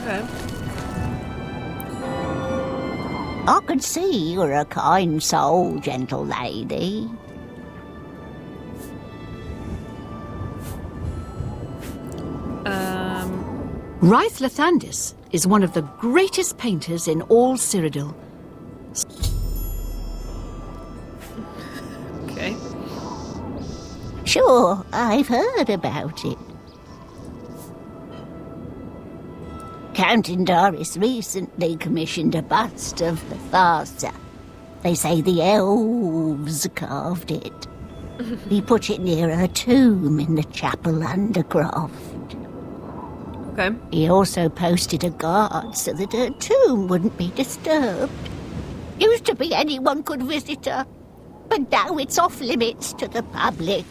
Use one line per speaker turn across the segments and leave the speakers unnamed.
Okay.
I can see you're a kind soul, gentle lady.
Raith Lathandis is one of the greatest painters in all Cyrodiil.
Okay.
Sure, I've heard about it. Count Indaris recently commissioned a bust of the Farsa. They say the elves carved it. He put it near her tomb in the chapel undercroft.
Okay.
He also posted a guard so that her tomb wouldn't be disturbed. Used to be anyone could visit her, but now it's off limits to the public.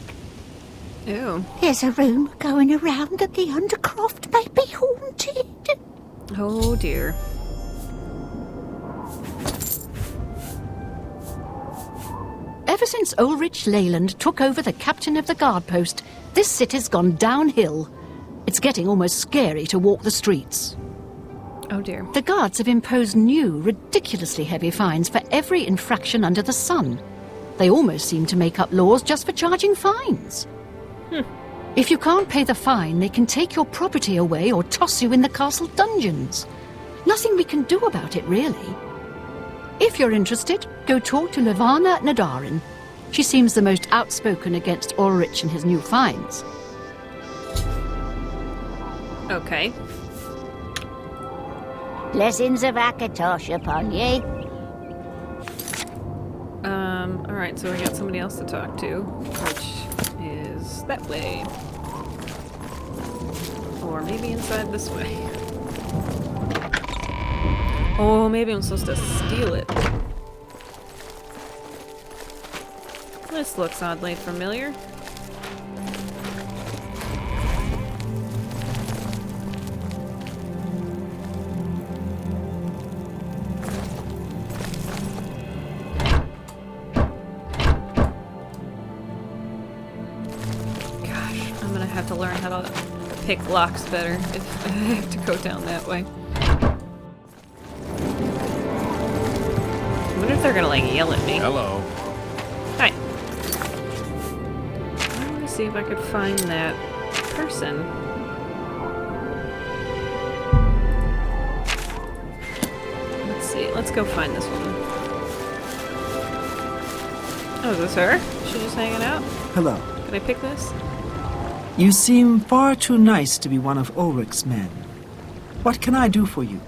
Ew.
There's a rumour going around that the undercroft may be haunted.
Oh dear.
Ever since Ulrich Leyland took over the captain of the guard post, this city's gone downhill. It's getting almost scary to walk the streets.
Oh dear.
The guards have imposed new, ridiculously heavy fines for every infraction under the sun. They almost seem to make up laws just for charging fines. If you can't pay the fine, they can take your property away or toss you in the castle dungeons. Nothing we can do about it, really. If you're interested, go talk to Llevana Nadarin. She seems the most outspoken against Ulrich and his new fines.
Okay.
Blessings of Akatosh upon ye.
Alright, so I got somebody else to talk to, which is that way. Or maybe inside this way. Oh, maybe I'm supposed to steal it. This looks oddly familiar. Have to learn how to pick locks better if I have to go down that way. I wonder if they're gonna like yell at me.
Hello.
Hi. I want to see if I could find that person. Let's see. Let's go find this woman. Oh, is this her? She's just hanging out?
Hello.
Can I pick this?
You seem far too nice to be one of Ulrich's men. What can I do for you?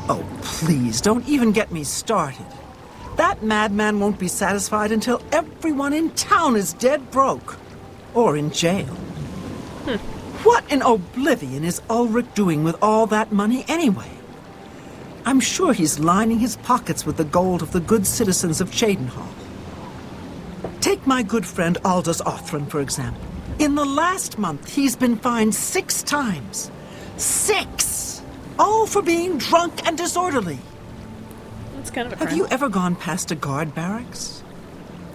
Oh, please, don't even get me started. That madman won't be satisfied until everyone in town is dead broke. Or in jail. What in Oblivion is Ulrich doing with all that money anyway? I'm sure he's lining his pockets with the gold of the good citizens of Cheydinhal. Take my good friend Aldous Othran, for example. In the last month, he's been fined 6 times. 6! All for being drunk and disorderly.
That's kind of a crime.
Have you ever gone past a guard barracks?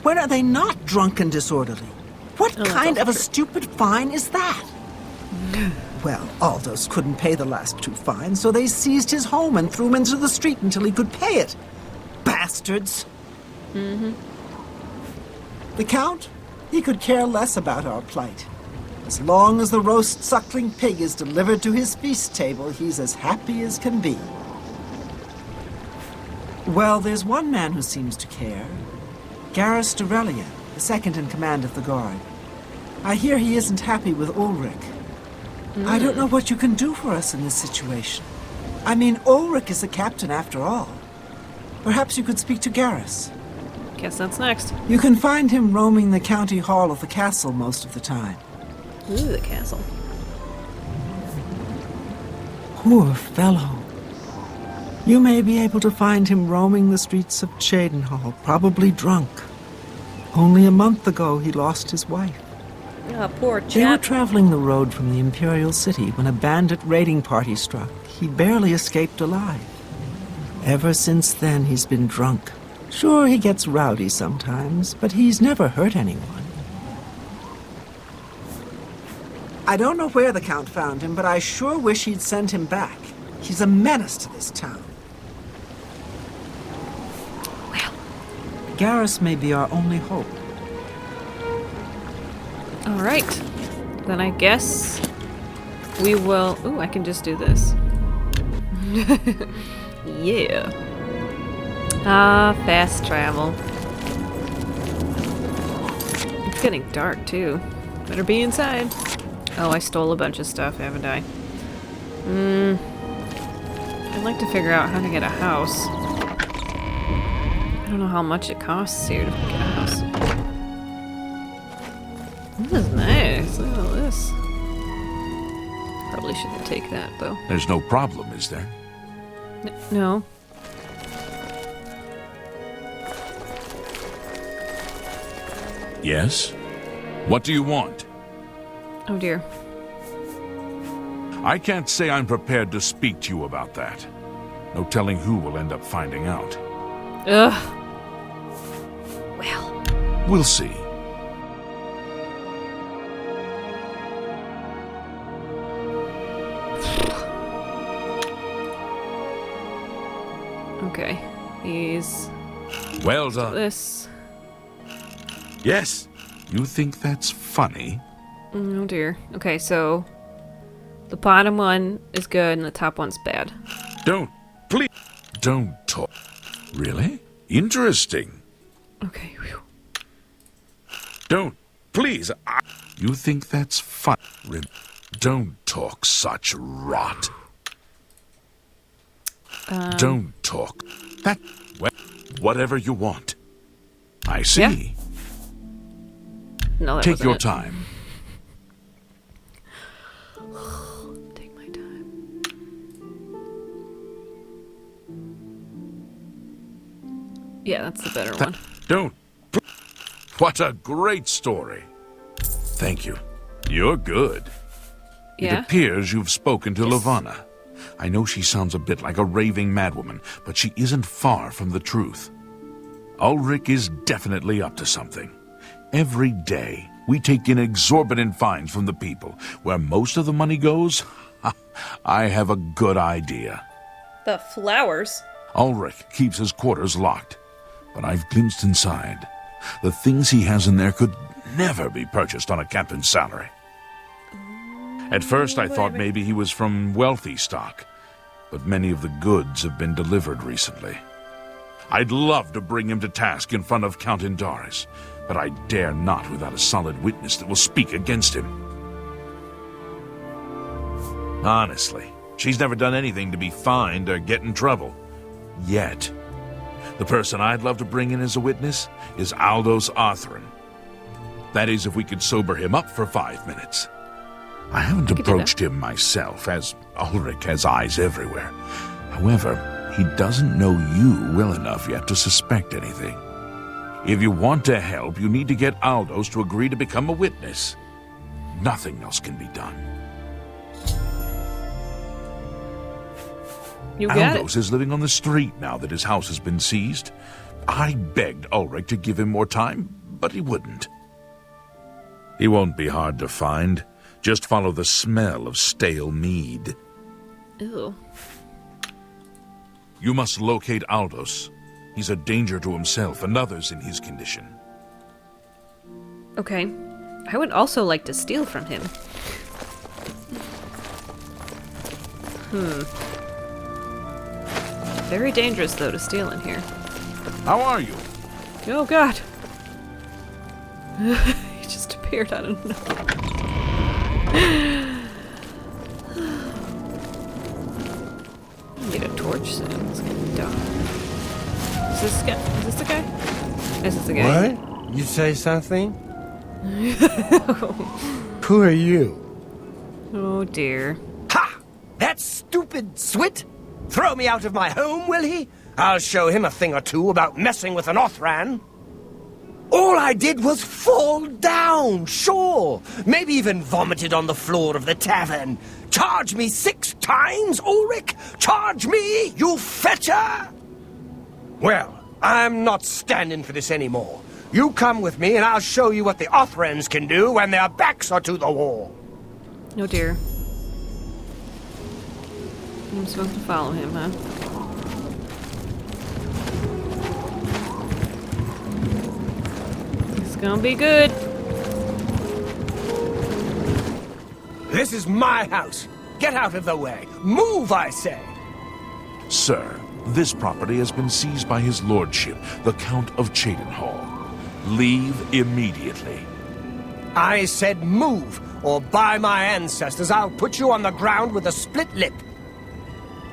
When are they not drunk and disorderly? What kind of a stupid fine is that? Well, Aldous couldn't pay the last 2 fines, so they seized his home and threw him into the street until he could pay it. Bastards! The Count? He could care less about our plight. As long as the roast suckling pig is delivered to his feast table, he's as happy as can be. Well, there's one man who seems to care. Garrus Dorelian, the second in command of the guard. I hear he isn't happy with Ulrich. I don't know what you can do for us in this situation. I mean, Ulrich is the captain after all. Perhaps you could speak to Garrus.
Guess that's next.
You can find him roaming the county hall of the castle most of the time.
Ooh, the castle.
Poor fellow. You may be able to find him roaming the streets of Cheydinhal, probably drunk. Only a month ago he lost his wife.
Oh, poor chap.
They were traveling the road from the Imperial City when a bandit raiding party struck. He barely escaped alive. Ever since then, he's been drunk. Sure, he gets rowdy sometimes, but he's never hurt anyone. I don't know where the Count found him, but I sure wish he'd send him back. He's a menace to this town.
Well.
Garrus may be our only hope.
Alright. Then I guess we will... Ooh, I can just do this. Yeah. Ah, fast travel. It's getting dark, too. Better be inside. Oh, I stole a bunch of stuff, haven't I? I'd like to figure out how to get a house. I don't know how much it costs here to get a house. This is nice. Look at all this. Probably shouldn't take that, though.
There's no problem, is there?
No.
Yes? What do you want?
Oh dear.
I can't say I'm prepared to speak to you about that. No telling who will end up finding out.
Ugh. Well.
We'll see.
Okay. He's...
Well done.
this.
Yes. You think that's funny?
Oh dear. Okay, so... the bottom one is good and the top one's bad.
Please, don't talk. Really? Interesting.
Okay. Whew.
Please. You think that's fun? Don't talk such rot. Don't talk. That. Well, whatever you want. I see.
Yeah. No, that
Take
wasn't
your
it.
time.
Take my time. Yeah, that's the better one.
What a great story. Thank you. You're good. It
Yeah?
appears you've spoken to Llevana. I know she sounds a bit like a raving madwoman, but she isn't far from the truth. Ulrich is definitely up to something. Every day, we take in exorbitant fines from the people. Where most of the money goes, I have a good idea.
The flowers?
Ulrich keeps his quarters locked, but I've glimpsed inside. The things he has in there could never be purchased on a captain's salary. At first, I thought maybe he was from wealthy stock, but many of the goods have been delivered recently. I'd love to bring him to task in front of Count Indaris, but I dare not without a solid witness that will speak against him. Honestly, she's never done anything to be fined or get in trouble. Yet. The person I'd love to bring in as a witness is Aldous Arthurn. That is, if we could sober him up for 5 minutes. I haven't
could do
approached him myself, as Ulrich has eyes everywhere. However, he doesn't know you well enough yet to suspect anything. If you want to help, you need to get Aldous to agree to become a witness. Nothing else can be done.
You got
Aldous is living on the street now that his house has been seized. I begged Ulrich to give him more time, but he wouldn't. He won't be hard to find. Just follow the smell of stale mead.
it. Ew.
You must locate Aldous. He's a danger to himself and others in his condition.
Okay. I would also like to steal from him. Very dangerous, though, to steal in here.
How are you?
Oh, God. He just appeared out of nowhere. Need a torch soon. It's getting dark. Is this guy? Is this the guy? This is the guy.
What? You say something? Who are you?
Oh dear.
Ha! That stupid Swit? Throw me out of my home, will he? I'll show him a thing or two about messing with an Othran. All I did was fall down, sure. Maybe even vomited on the floor of the tavern. Charge me 6 times, Ulrich? Charge me, you fetcher! Well, I'm not standing for this anymore. You come with me and I'll show you what the Othrans can do when their backs are to the wall.
Oh dear. I'm supposed to follow him, huh? It's gonna be good.
This is my house. Get out of the way. Move, I say.
Sir, this property has been seized by his lordship, the Count of Cheydinhall. Leave immediately.
I said move, or by my ancestors, I'll put you on the ground with a split lip.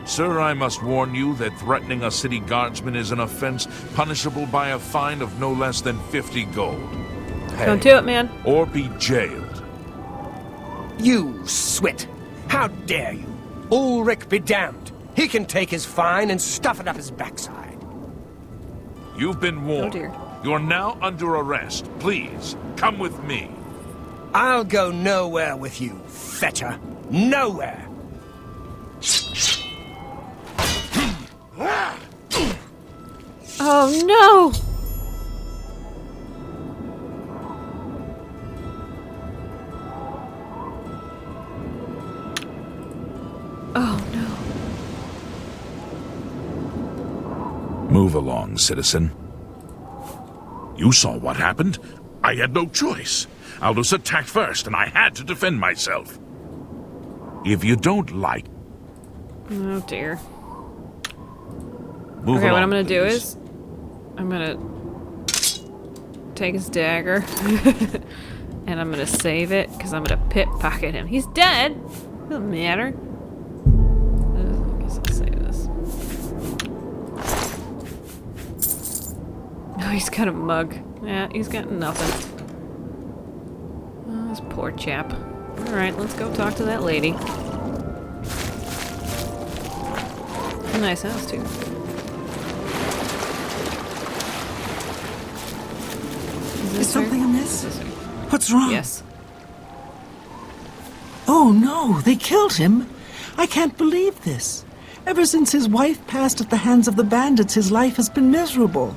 Sir, I must warn you that threatening a city guardsman is an offense punishable by a fine of no less than 50 gold.
Don't do it, man.
Or be jailed.
You swit! How dare you? Ulrich be damned. He can take his fine and stuff it up his backside.
You've been warned.
Oh dear.
You're now under arrest. Please, come with me.
I'll go nowhere with you, fetcher. Nowhere.
Oh no! Oh no.
Move along, citizen. You saw what happened. I had no choice. Aldous attacked first, and I had to defend myself. If you don't like...
Oh dear.
Move
Okay,
along,
what I'm gonna do
please.
is I'm gonna take his dagger and I'm gonna save it because I'm gonna pickpocket him. He's dead. Doesn't matter. I guess I'll save this. Oh, he's got a mug. Yeah, he's got nothing. Oh, this poor chap. All right, let's go talk to that lady. Nice house too.
Is something
her?
amiss?
This is her.
What's wrong?
Yes.
Oh no, they killed him. I can't believe this. Ever since his wife passed at the hands of the bandits, his life has been miserable.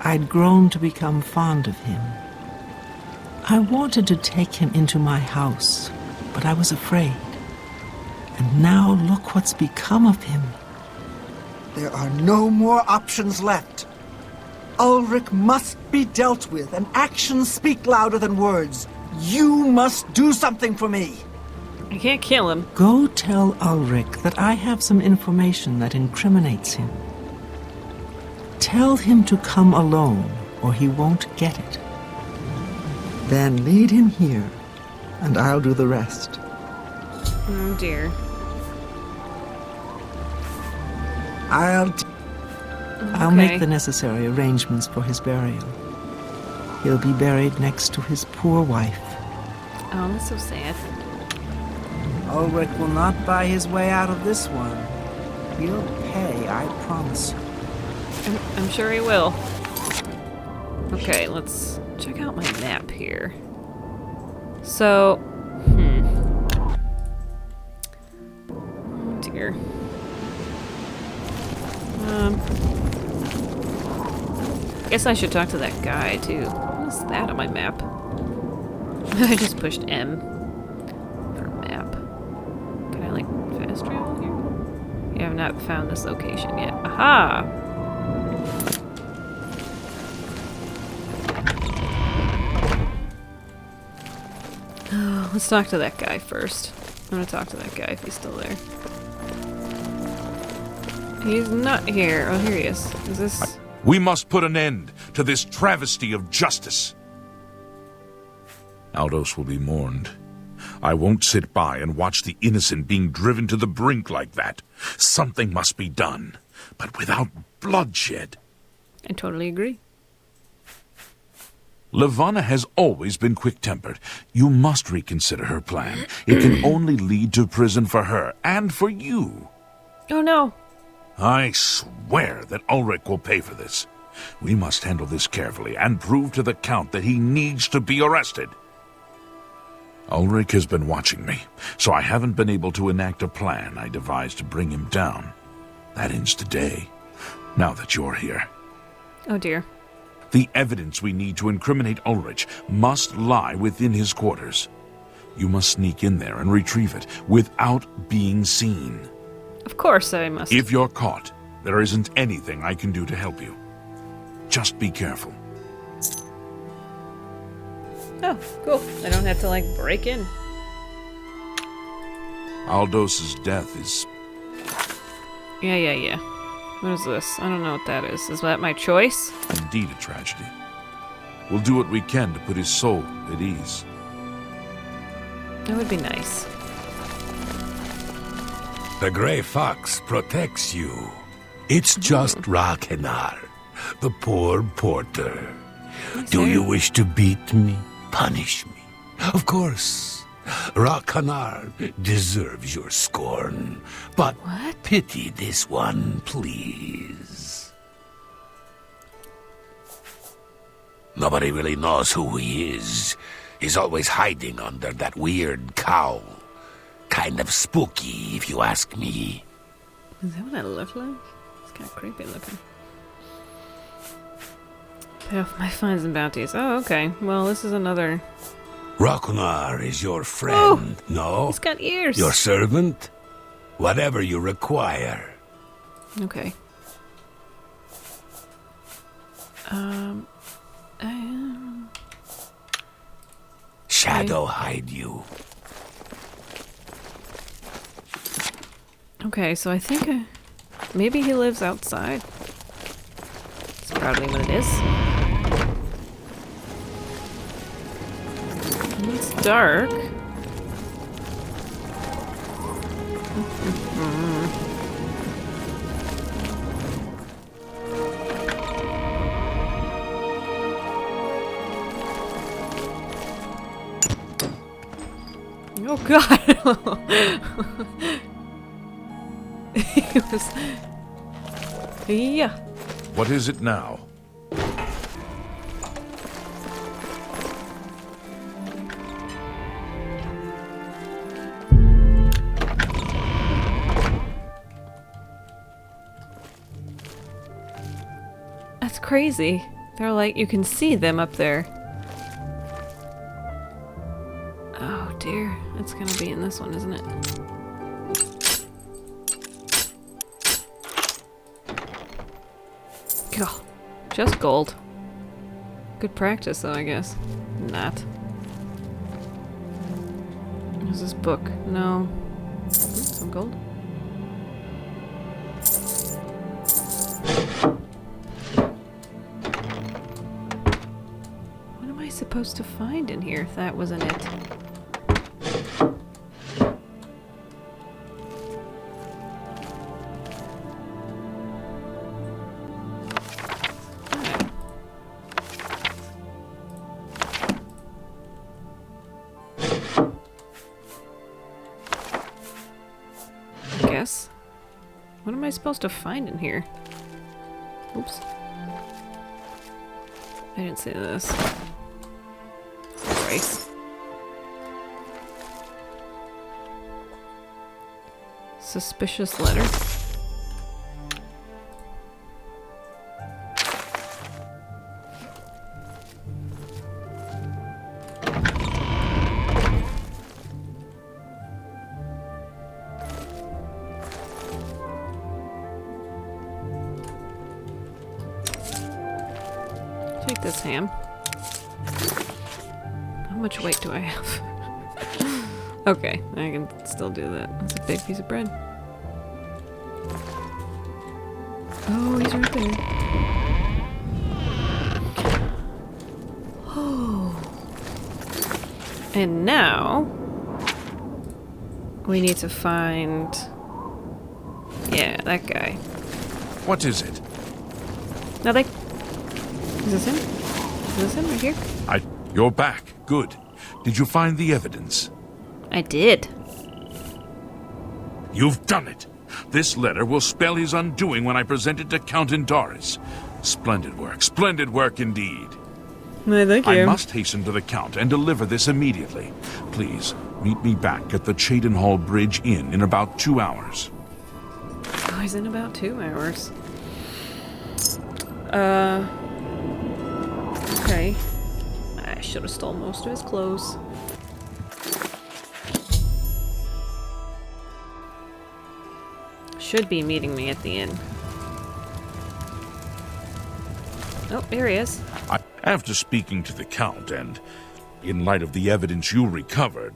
I'd grown to become fond of him. I wanted to take him into my house, but I was afraid. And now look what's become of him. There are no more options left. Ulrich must be dealt with, and actions speak louder than words. You must do something for me.
I can't kill him.
Go tell Ulrich that I have some information that incriminates him. Tell him to come alone, or he won't get it. Then lead him here, and I'll do the rest.
Oh dear.
I'll make the necessary arrangements for his burial. He'll be buried next to his poor wife.
Oh, that's so sad.
Ulrich will not buy his way out of this one. He'll pay, I promise you.
I'm sure he will. Okay, let's check out my map here. So, oh dear. Guess I should talk to that guy too. What's that on my map? I just pushed M for map. Can I like fast travel here? Yeah, I've not found this location yet. Aha! Let's talk to that guy first. I'm gonna talk to that guy if he's still there. He's not here. Oh, here he is. Is this...
We must put an end to this travesty of justice. Aldous will be mourned. I won't sit by and watch the innocent being driven to the brink like that. Something must be done, but without bloodshed.
I totally agree.
Llevana has always been quick-tempered. You must reconsider her plan. It can only lead to prison for her and for you.
Oh no.
I swear that Ulrich will pay for this. We must handle this carefully and prove to the Count that he needs to be arrested. Ulrich has been watching me, so I haven't been able to enact a plan I devised to bring him down. That ends today, now that you're here.
Oh dear.
The evidence we need to incriminate Ulrich must lie within his quarters. You must sneak in there and retrieve it without being seen.
Of course I must.
If you're caught, there isn't anything I can do to help you. Just be careful.
Oh, cool. I don't have to, like, break in.
Aldos's death is...
Yeah. What is this? I don't know what that is. Is that my choice?
indeed a tragedy. We'll do what we can to put his soul at ease.
That would be nice.
The Grey Fox protects you. It's just Rakenar, the poor porter. Do you wish to beat me? Punish me? Of course. Rakenar deserves your scorn. But
What?
pity this one, please. Nobody really knows who he is. He's always hiding under that weird cowl. Kind of spooky, if you ask me.
Is that what I look like? It's kind of creepy looking. Pay off my fines and bounties. Oh, okay. Well, this is another...
Rakenar is your friend, no?
He's got ears.
Your servant? Whatever you require.
Okay.
Shadow hide you.
Okay, so I think maybe he lives outside. That's probably what it is. It's dark. Oh god! He was... Yeah.
What is it now?
That's crazy. They're like, you can see them up there. Oh dear. It's gonna be in this one, isn't it? God. Just gold. Good practice, though, I guess. Not. What's this book? No. Some gold? What am I supposed to find in here if that wasn't it? What am I supposed to find in here? Oops. I didn't see this. Rice. Suspicious letter. Take this ham. How much weight do I have? Okay, I can still do that. That's a big piece of bread. Oh, he's right there. Oh. And now we need to find... Yeah, that guy.
What is it?
Nothing. Is this him? Is this him right here?
You're back. Good. Did you find the evidence?
I did.
You've done it. This letter will spell his undoing when I present it to Count Indaris. Splendid work indeed.
Thank you.
I must hasten to the Count and deliver this immediately. Please, meet me back at the Cheydinhall Bridge Inn in about 2 hours.
Oh, he's in about 2 hours. Okay. I should have stole most of his clothes. should be meeting me at the inn. Oh, here he is.
After speaking to the Count, and in light of the evidence you recovered,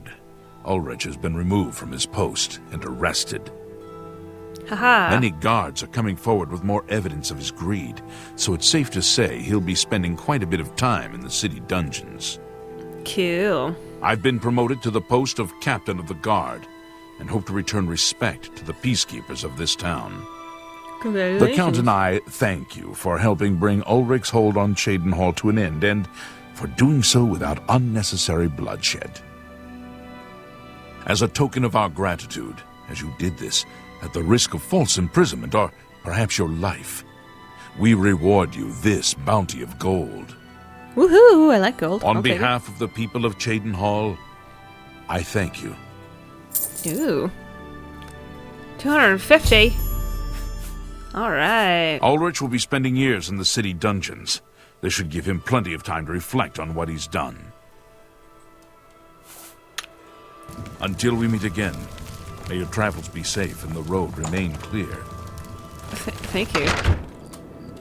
Ulrich has been removed from his post and arrested.
Haha.
Many guards are coming forward with more evidence of his greed, so it's safe to say he'll be spending quite a bit of time in the city dungeons.
Cool.
I've been promoted to the post of Captain of the Guard, and hope to return respect to the peacekeepers of this town. The Count and I thank you for helping bring Ulrich's hold on Cheydinhal to an end, and for doing so without unnecessary bloodshed. As a token of our gratitude, as you did this, at the risk of false imprisonment or perhaps your life, we reward you this bounty of gold.
Woohoo! I like gold.
On
I'll take it.
behalf of the people of Cheydinhal, I thank you.
Ooh. 250. Alright.
Ulrich will be spending years in the city dungeons. This should give him plenty of time to reflect on what he's done. Until we meet again, may your travels be safe and the road remain clear.
Thank you.